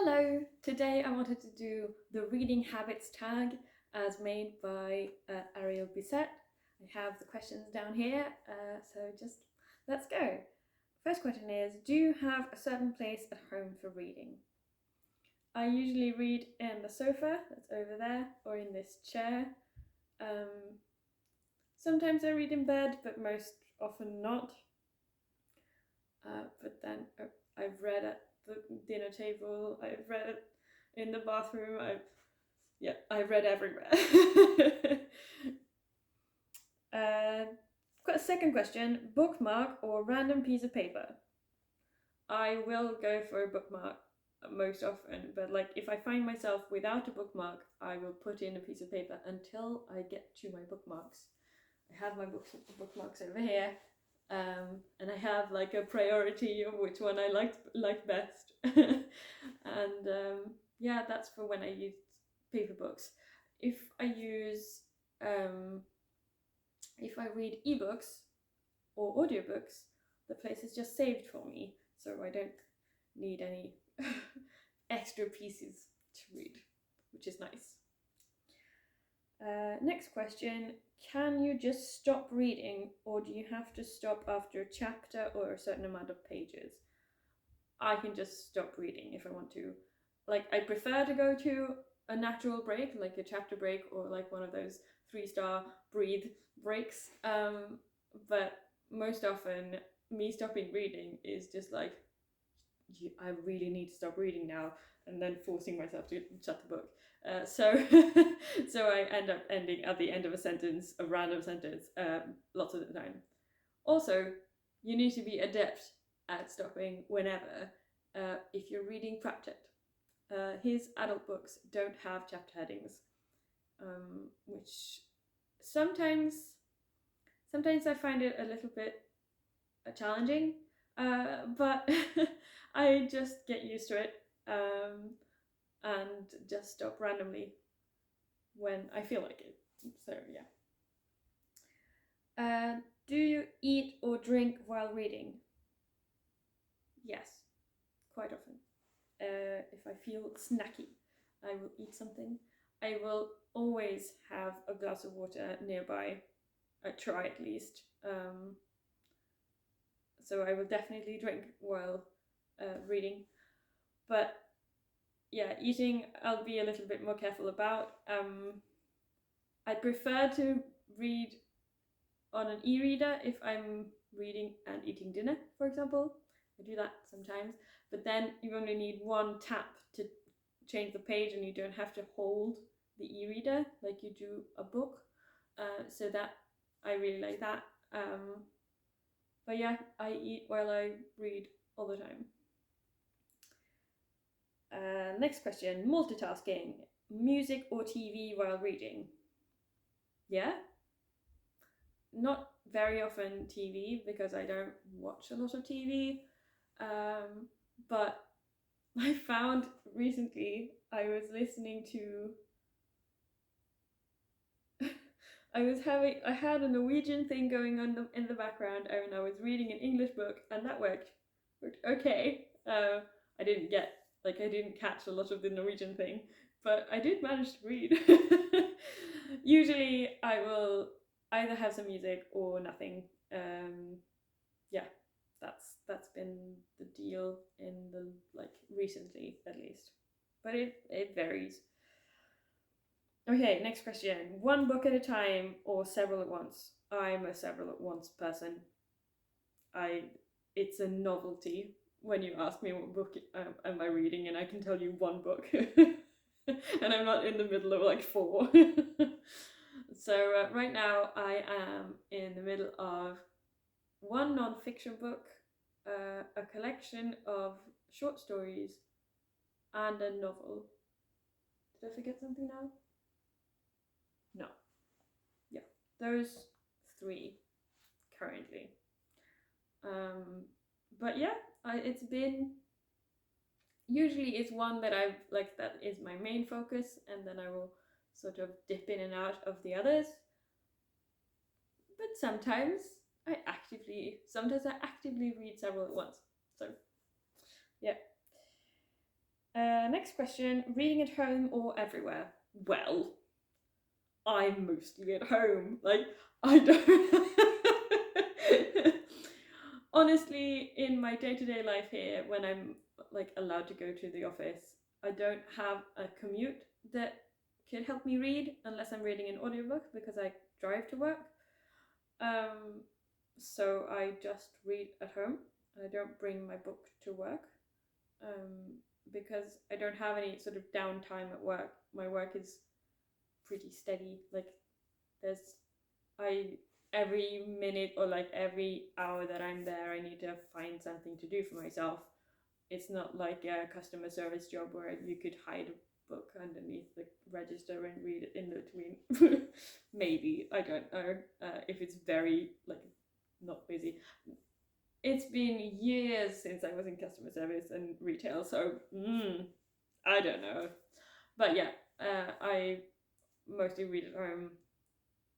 Hello! Today I wanted to do the reading habits tag as made by Ariel Bissett. I have the questions down here, so just let's go. First question is, do you have a certain place at home for reading? I usually read in the sofa, that's over there, or in this chair. Sometimes I read in bed, but most often not. But then I've read at the dinner table, I've read in the bathroom, I've read everywhere. Got a second question, bookmark or random piece of paper? I will go for a bookmark most often, but like if I find myself without a bookmark, I will put in a piece of paper until I get to my bookmarks. I have my bookmarks over here. And I have like a priority of which one I like best. And yeah, that's for when I use paper books. If I read ebooks or audiobooks, the place is just saved for me, so I don't need any extra pieces to read, which is nice. Next question, can you just stop reading, or do you have to stop after a chapter or a certain amount of pages? I can just stop reading if I want to. Like, I prefer to go to a natural break, like a chapter break, or like one of those 3-star breathe breaks. But most often, me stopping reading is just like, I really need to stop reading now, and then forcing myself to shut the book. So I end up ending at the end of a random sentence, lots of the time. Also, you need to be adept at stopping whenever, if you're reading Pratchett. His adult books don't have chapter headings, which sometimes I find it a little bit challenging, but I just get used to it. And just stop randomly when I feel like it. So yeah. Do you eat or drink while reading? Yes, quite often. If I feel snacky, I will eat something. I will always have a glass of water nearby. I try at least. So I will definitely drink while reading. But yeah, eating I'll be a little bit more careful about. I'd prefer to read on an e-reader if I'm reading and eating dinner, for example. I do that sometimes, but then you only need one tap to change the page and you don't have to hold the e-reader like you do a book. So that I really like that. But yeah, I eat while I read all the time. Next question, multitasking, music or TV while reading? Yeah, not very often TV because I don't watch a lot of TV, but I found recently I was listening to I had a Norwegian thing going on in the background and I was reading an English book and that worked okay. I didn't catch a lot of the Norwegian thing, but I did manage to read. Usually I will either have some music or nothing. Yeah, that's been the deal in the recently at least, but it varies. Okay, next question. One book at a time or several at once? I'm a several at once person. It's a novelty when you ask me what book am I reading, and I can tell you one book, and I'm not in the middle of like 4. So right now I am in the middle of one non-fiction book, a collection of short stories, and a novel. Did I forget something now? No. Yeah, those 3 currently. But yeah, it's been, usually it's one that I've that is my main focus, and then I will sort of dip in and out of the others. But sometimes I actively read several at once. So yeah. Next question, reading at home or everywhere? Well, I'm mostly at home. Like, I don't... Honestly, in my day-to-day life here, when I'm like allowed to go to the office, I don't have a commute that could help me read unless I'm reading an audiobook because I drive to work. So I just read at home. I don't bring my book to work because I don't have any sort of downtime at work. My work is pretty steady. Like every minute or like every hour that I'm there, I need to find something to do for myself. It's not like a customer service job where you could hide a book underneath the register and read it in between. Maybe, I don't know, if it's very like not busy. It's been years since I was in customer service and retail, so I don't know. But yeah, I mostly read at home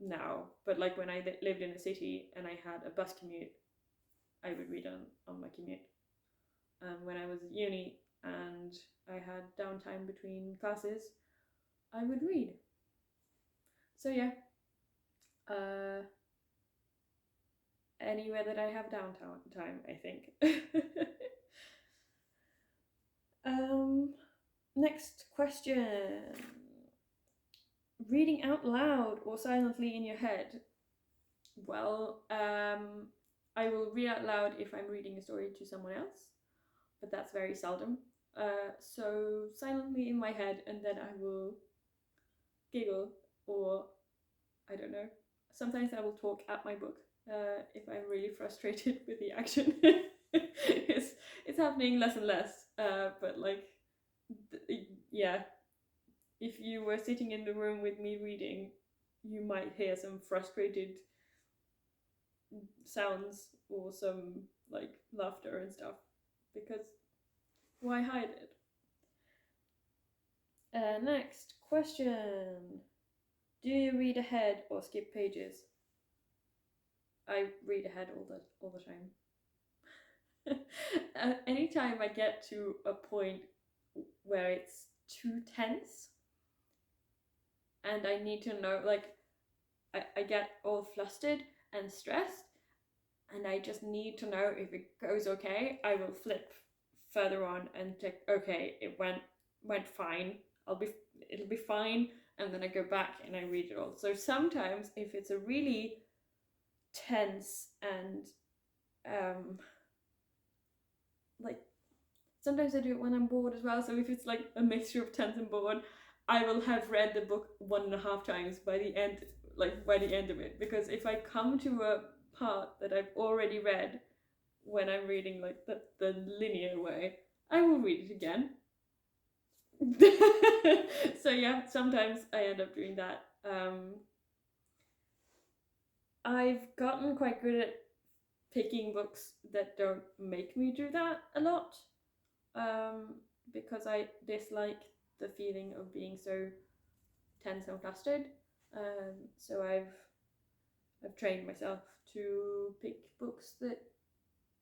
now. But like when I lived in a city and I had a bus commute, I would read on my commute. When I was at uni and I had downtime between classes, I would read. So yeah, anywhere that I have downtime, I think. Next question. Reading out loud or silently in your head? Well, I will read out loud if I'm reading a story to someone else, but that's very seldom. So silently in my head, and then I will giggle, or I don't know. Sometimes I will talk at my book if I'm really frustrated with the action. It's happening less and less, but like, yeah. If you were sitting in the room with me reading, you might hear some frustrated sounds or some like laughter and stuff, because why hide it? Next question. Do you read ahead or skip pages? I read ahead all the time. Anytime I get to a point where it's too tense and I need to know, like, I get all flustered and stressed and I just need to know if it goes okay, I will flip further on and check, okay, it went fine, it'll be fine, and then I go back and I read it all. So sometimes if it's a really tense and like, sometimes I do it when I'm bored as well. So if it's like a mixture of tense and bored, I will have read the book 1.5 times by the end of it. Because if I come to a part that I've already read when I'm reading like the linear way, I will read it again. So yeah, sometimes I end up doing that. I've gotten quite good at picking books that don't make me do that a lot, because I dislike the feeling of being so tense and flustered. So I've trained myself to pick books that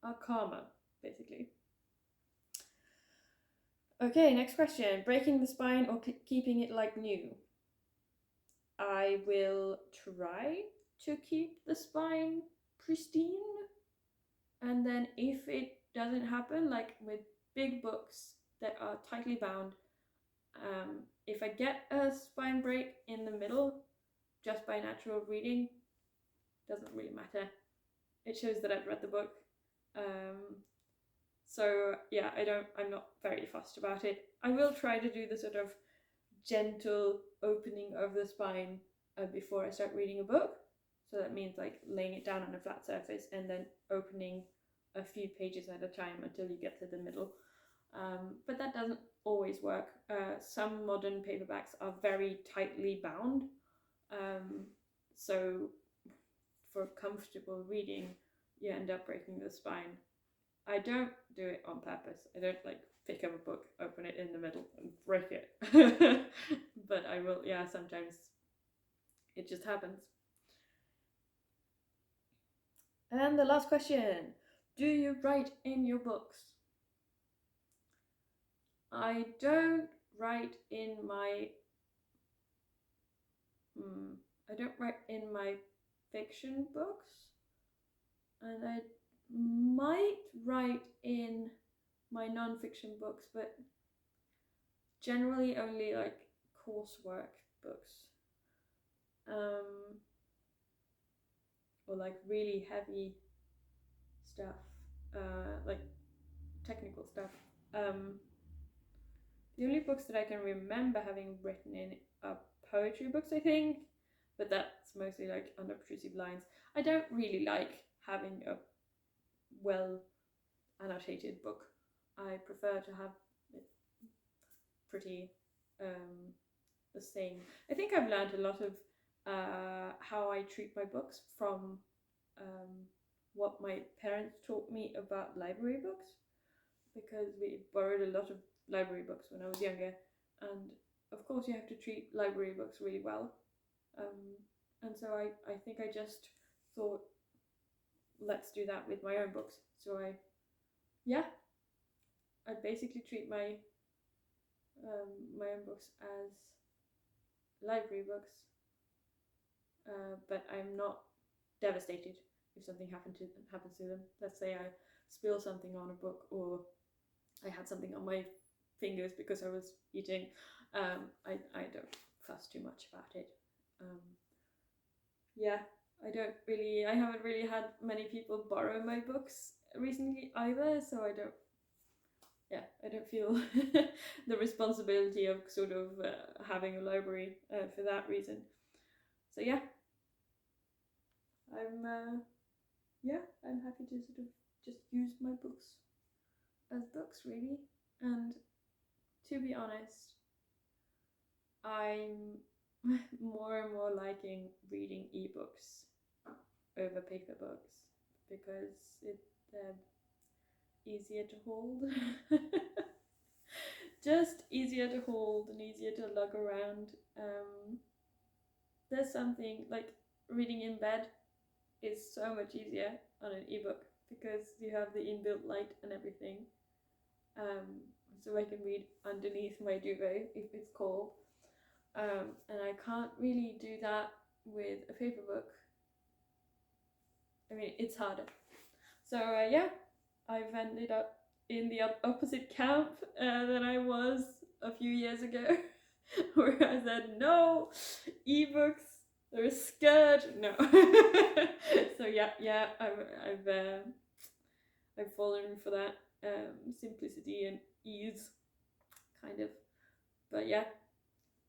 are calmer, basically. Okay, next question. Breaking the spine or keeping it like new? I will try to keep the spine pristine. And then if it doesn't happen, like with big books that are tightly bound, if I get a spine break in the middle just by natural reading, doesn't really matter. It shows that I've read the book. So yeah, I'm not very fussed about it. I will try to do the sort of gentle opening of the spine before I start reading a book. So that means like laying it down on a flat surface and then opening a few pages at a time until you get to the middle. But that doesn't always work. Some modern paperbacks are very tightly bound. So for comfortable reading, you end up breaking the spine. I don't do it on purpose. I don't like pick up a book, open it in the middle and break it. But I will, yeah, sometimes it just happens. And the last question. Do you write in your books? I don't write in my fiction books, and I might write in my non-fiction books, but generally only like coursework books, or like really heavy stuff, like technical stuff. The only books that I can remember having written in are poetry books, I think, but that's mostly like unobtrusive lines. I don't really like having a well annotated book. I prefer to have it pretty the same. I think I've learned a lot of how I treat my books from what my parents taught me about library books, because we borrowed a lot of library books when I was younger, and of course you have to treat library books really well. And so I think I just thought, let's do that with my own books. So I basically treat my own books as library books, but I'm not devastated if something happens to them. Let's say I spill something on a book, or I had something on my fingers because I was eating. I don't fuss too much about it. I haven't really had many people borrow my books recently either, so I don't feel the responsibility of sort of having a library for that reason. So I'm happy to sort of just use my books as books, really. And to be honest, I'm more and more liking reading ebooks over paper books, because they're easier to hold. Just easier to hold and easier to lug around. There's something like reading in bed is so much easier on an ebook, because you have the inbuilt light and everything. So I can read underneath my duvet if it's cold. And I can't really do that with a paper book. I mean, it's harder. So I've ended up in the opposite camp than I was a few years ago, where I said, no, ebooks, they're a scourge. No. So I've fallen for that simplicity and ease, kind of. But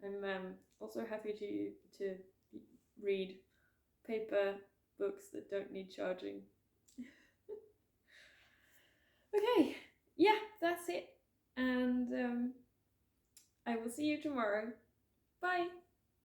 I'm also happy to read paper books that don't need charging. Okay, that's it, and I will see you tomorrow. Bye.